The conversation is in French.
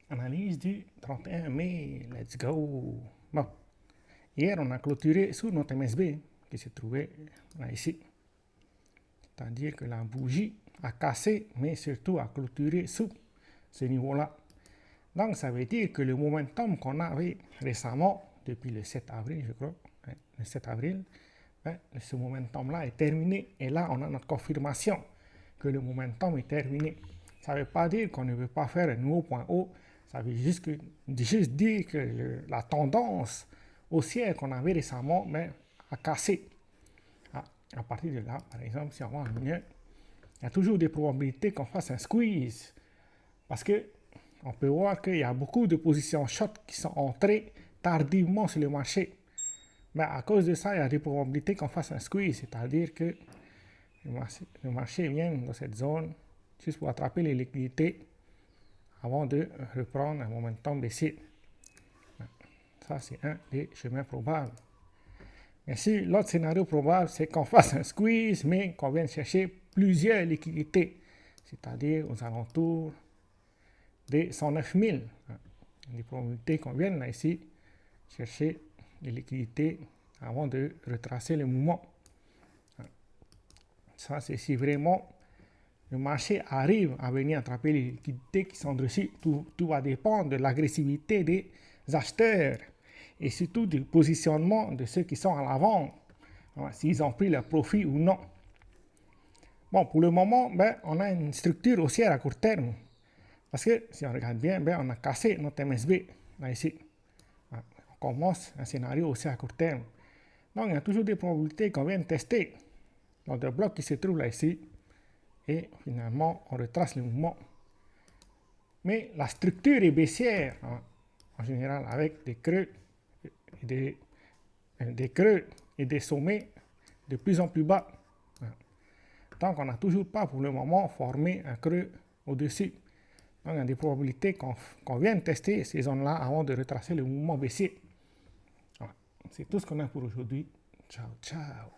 Analyse du 31 mai, let's go. Bon, hier on a clôturé sous notre MSB qui se trouvait là ici. C'est-à-dire que la bougie a cassé, mais surtout a clôturé sous ce niveau-là. Donc ça veut dire que le momentum qu'on avait récemment, depuis le 7 avril, je crois, le 7 avril, ce momentum-là est terminé. Et là, on a notre confirmation que le momentum est terminé. Ça ne veut pas dire qu'on ne veut pas faire un nouveau point haut. Ça veut juste dire que la tendance haussière qu'on avait récemment a cassé. À partir de là, par exemple, si on va en mineur, il y a toujours des probabilités qu'on fasse un squeeze. Parce que on peut voir qu'il y a beaucoup de positions short qui sont entrées tardivement sur le marché. Mais à cause de ça, il y a des probabilités qu'on fasse un squeeze, c'est-à-dire que le marché vient dans cette zone juste pour attraper les liquidités avant de reprendre un momentum baissier. Ça, c'est un des chemins probables. Mais si l'autre scénario probable, c'est qu'on fasse un squeeze, mais qu'on vienne chercher plusieurs liquidités, c'est-à-dire aux alentours des 109 000. Les probabilités qu'on vienne là ici chercher les liquidités avant de retracer le mouvement. Ça, c'est si vraiment le marché arrive à venir attraper les liquidités qui sont dessus. Tout va dépendre de l'agressivité des acheteurs et surtout du positionnement de ceux qui sont à l'avant, s'ils ont pris leur profit ou non. Bon, pour le moment, on a une structure haussière à court terme. Parce que si on regarde bien, on a cassé notre MSB là ici. On commence un scénario haussier à court terme. Donc il y a toujours des probabilités qu'on vienne tester notre bloc qui se trouve là ici. Et finalement, on retrace le mouvement. Mais la structure est baissière, en général, avec des creux et des sommets de plus en plus bas. Donc, on n'a toujours pas pour le moment formé un creux au-dessus. Donc, il y a des probabilités qu'on vienne tester ces zones-là avant de retracer le mouvement baissier. C'est tout ce qu'on a pour aujourd'hui. Ciao, ciao.